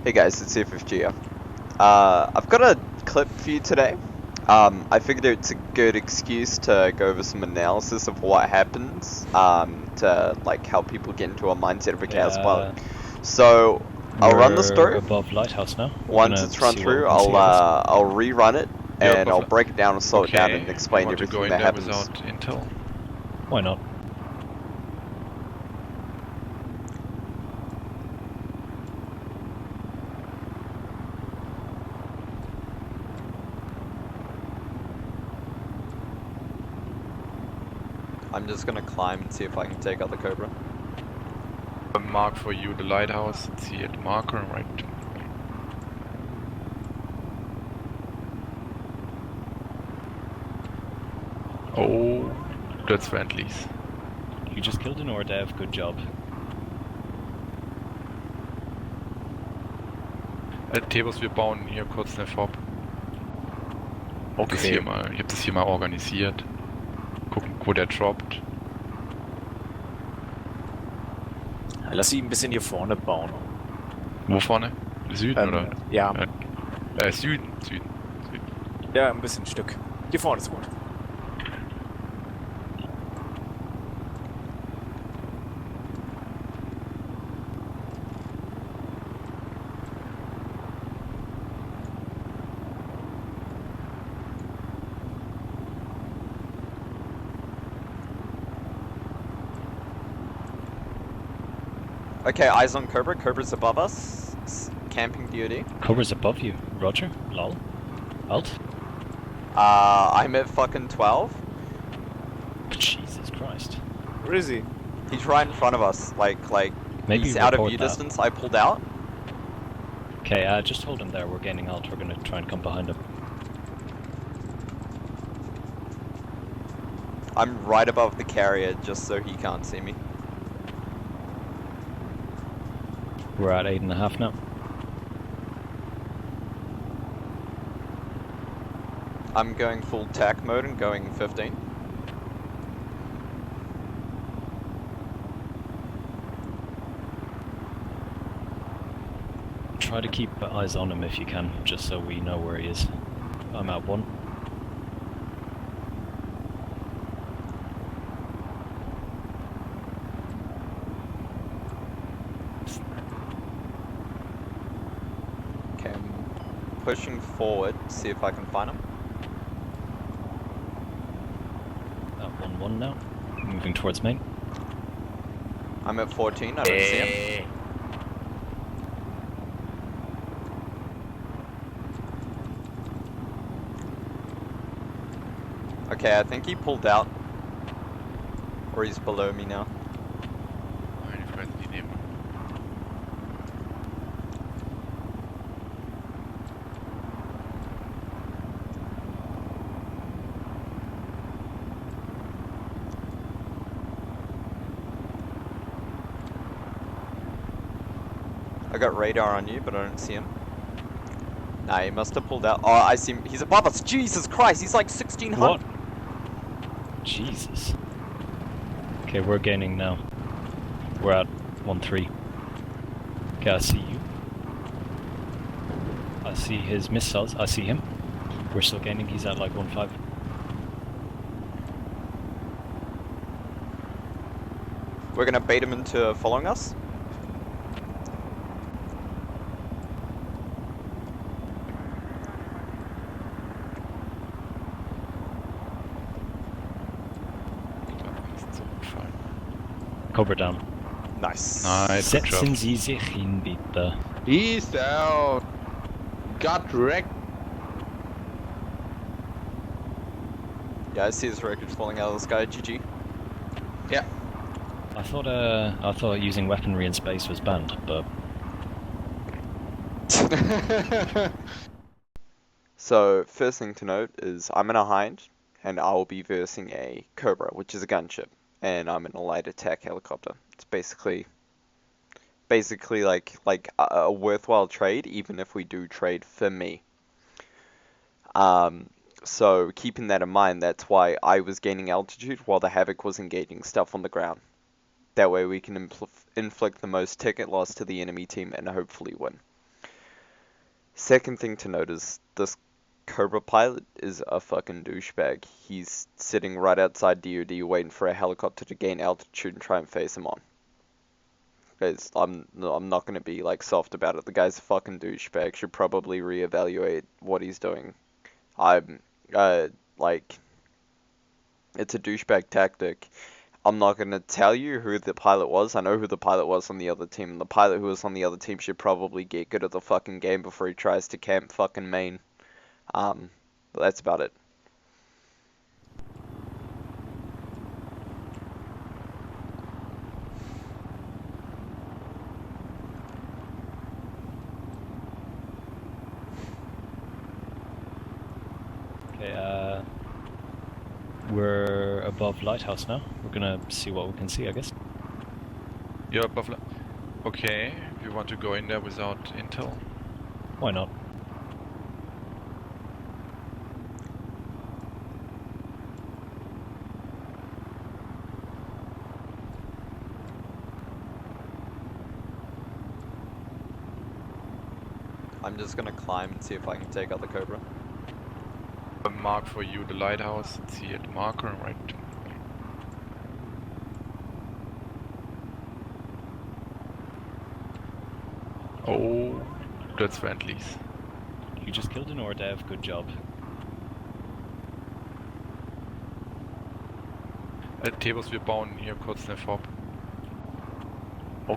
Hey guys, it's FFG here. I've got a clip for you today. I figured it's a good excuse to go over some analysis of what happens, to like help people get into a mindset of a chaos pilot. So I'll run this We're through. above Lighthouse now. Once it's run through, I'll rerun it Yeah, and I'll break it down and slow it down and explain everything that happens. Without intel? Why not? I'm just gonna climb and see if I can take out the Cobra. A mark for you, the lighthouse. See it, marker, right? Oh, that's friendlies. You just killed an Ordev, good job. Thebus, wir bauen hier kurz eine FOB. Okay. Ich hab das hier mal organisiert. Gucken, wo der droppt. Lass ihn ein bisschen hier vorne bauen. Wo vorne? Süden oder? Ja. Süden. Ja, ein bisschen ein Stück. Hier vorne ist gut. Okay, eyes on Cobra. Cobra's above us. Camping DOD. Cobra's above you. Roger. Lol. Alt. I'm at fucking 12. Jesus Christ. Where is he? He's right in front of us. Maybe he's out of report view that. distance. I pulled out. Okay, just hold him there. We're gaining alt. We're gonna try and come behind him. I'm right above the carrier just so he can't see me. We're at 8.5 now. I'm going full tack mode and going 15. Try to keep eyes on him if you can, just so we know where he is. I'm at 1. Okay, I'm pushing forward, see if I can find him. At 1-1 now. Moving towards me. I'm at 14, I don't see him. Okay, I think he pulled out. Or he's below me now. Eine friendly nehmen. I got radar on you, but I don't see him. Nah, he must have pulled out. Oh, I see him. He's above us. Jesus Christ, he's like 1600. What? Jesus. Okay, we're gaining now. We're at 1-3. Okay, I see you. I see his missiles. I see him. We're still gaining. He's at like 1-5. We're gonna bait him into following us. Cobra down. Nice. Nice, good Setzen job. Sie sich hin, bitte. He's down. Got wrecked. Yeah, I see his wreckage falling out of the sky. GG. Yeah. I thought using weaponry in space was banned, but So, first thing to note is I'm in a Hind, and I will be versing a Cobra, which is a gunship, and I'm in a light attack helicopter. It's basically like a worthwhile trade, even if we do trade for me. So keeping that in mind, that's why I was gaining altitude while the Havoc was engaging stuff on the ground. That way we can inflict the most ticket loss to the enemy team and hopefully win. Second thing to note is this Cobra pilot is a fucking douchebag. He's sitting right outside DOD waiting for a helicopter to gain altitude and try and face him on. I'm not gonna be like soft about it. The guy's a fucking douchebag. Should probably reevaluate what he's doing. Like, it's a douchebag tactic. I'm not gonna tell you who the pilot was. I know who the pilot was on the other team. And the pilot who was on the other team should probably get good at the fucking game before he tries to camp fucking main. But that's about it. Okay, we're above Lighthouse now. We're gonna see what we can see, I guess. You're above. Okay, you want to go in there without intel? Why not? I'm just gonna climb and see if I can take out the Cobra. A mark for you, the lighthouse. See it, marker, right? Oh, that's friendlies. You just killed an Ordev, good job. Thebus, wir bauen hier kurz eine FOB.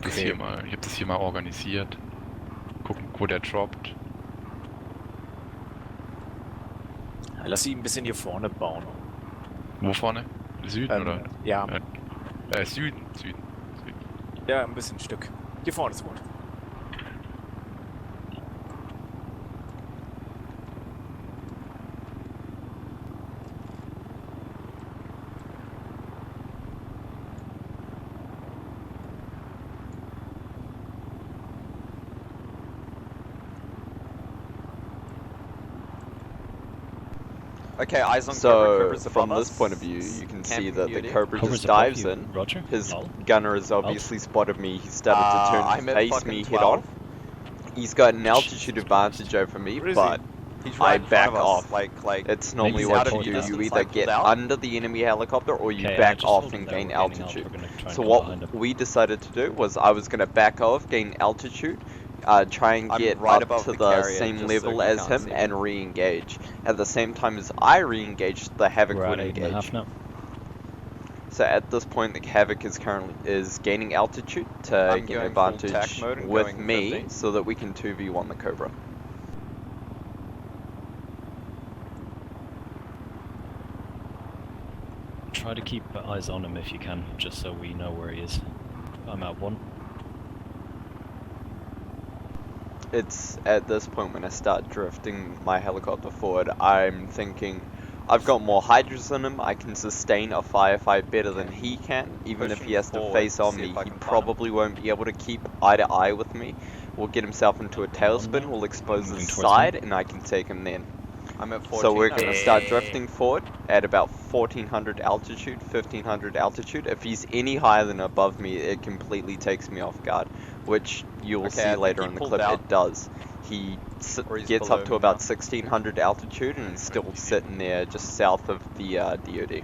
Das hier mal, ich habe das hier mal organisiert. Gucken, wo der droppt. Lass ihn ein bisschen hier vorne bauen. Wo vorne? Süden oder? Ja. Süden. Ja, ein bisschen ein Stück. Hier vorne ist gut. Okay, eyes on Cobra. Cobra's above us. From this point of view, you can see that the Cobra just dives in. Roger. His gunner has obviously spotted me. He started to turn to face me head on. He's got an altitude advantage over me, but I back off. Like it's normally what you do. You either get under the enemy helicopter or you back off and gain altitude. So what we decided to do was I was going to back off, gain altitude, try and get right up to the same level as him and re-engage. At the same time as I re-engage, the Havoc would engage. So at this point, the Havoc is gaining altitude to get an advantage with me, so that we can 2v1 the Cobra. Try to keep eyes on him if you can, just so we know where he is. I'm at 1. It's at this point when I start drifting my helicopter forward, I'm thinking, I've got more hydras than him, I can sustain a firefight better than he can. Even if he has to face on me, he probably won't be able to keep eye to eye with me. We'll get himself into a tailspin, we'll expose his side, and I can take him then. I'm at 14. So we're going to start drifting forward at about 1400 altitude, 1500 altitude. If he's any higher than above me, it completely takes me off guard, which you will see later in the clip. It does. He gets up to about 1600 altitude and is still sitting there just south of the DOD.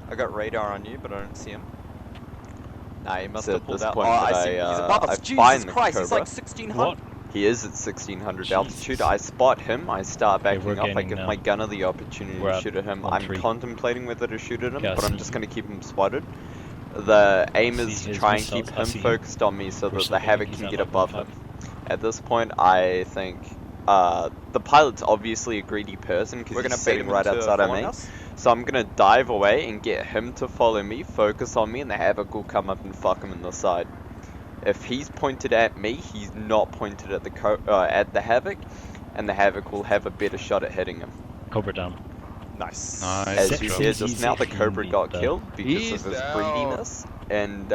I got radar on you, but I don't see him. Nah, he must So have at pulled this out. point Oh, I that see. He's I above us. find Jesus the Christ, he's Cobra. like 1600. He is at 1600 altitude. I spot him. I start backing up. I give my gunner the opportunity to shoot at him. I'm contemplating whether to shoot at him, but I'm just going to keep him spotted. The aim is to try and keep him focused on me so that the Havoc can get above him. At this point, I think the pilot's obviously a greedy person because he's sitting right outside of me. So I'm going to dive away and get him to follow me, focus on me, and the Havoc will come up and fuck him in the side. If he's pointed at me, he's not pointed at the Havoc, and the Havoc will have a better shot at hitting him. Cobra down. Nice. As you hear just now, the Cobra got killed because of his greediness, and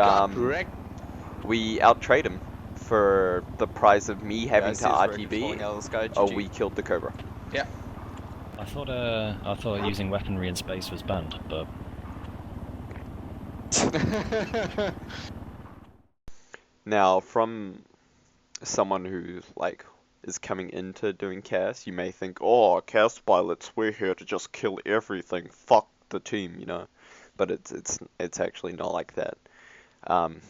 we out-trade him for the price of me having to RTB. We killed the Cobra. Yeah. I thought using weaponry in space was banned, but Now, from someone who like is coming into doing chaos, you may think, "Oh, chaos pilots, we're here to just kill everything. Fuck the team," you know. But it's actually not like that. Um,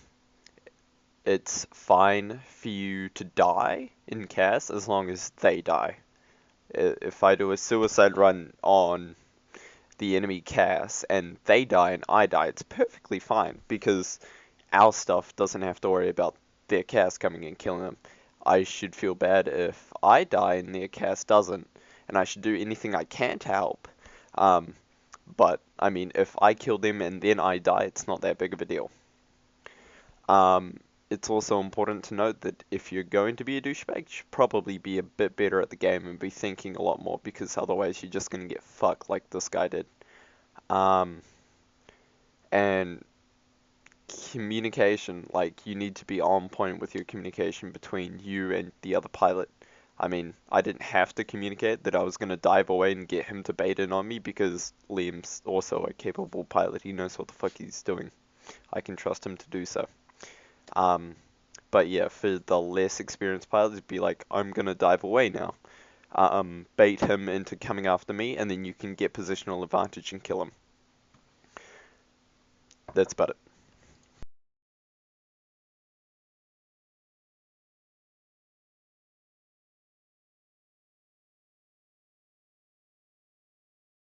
it's fine for you to die in chaos as long as they die. If I do a suicide run on the enemy chaos and they die and I die, it's perfectly fine because our stuff doesn't have to worry about their chaos coming and killing them. I should feel bad if I die and their chaos doesn't, and I should do anything I can to help. But I mean, if I kill them and then I die, it's not that big of a deal. It's also important to note that if you're going to be a douchebag, you should probably be a bit better at the game and be thinking a lot more, because otherwise you're just going to get fucked like this guy did. And communication, like, you need to be on point with your communication between you and the other pilot. I mean, I didn't have to communicate that I was going to dive away and get him to bait in on me, because Liam's also a capable pilot. He knows what the fuck he's doing. I can trust him to do so. But yeah, for the less experienced pilots, it'd be like, I'm gonna dive away now. Bait him into coming after me, and then you can get positional advantage and kill him. That's about it.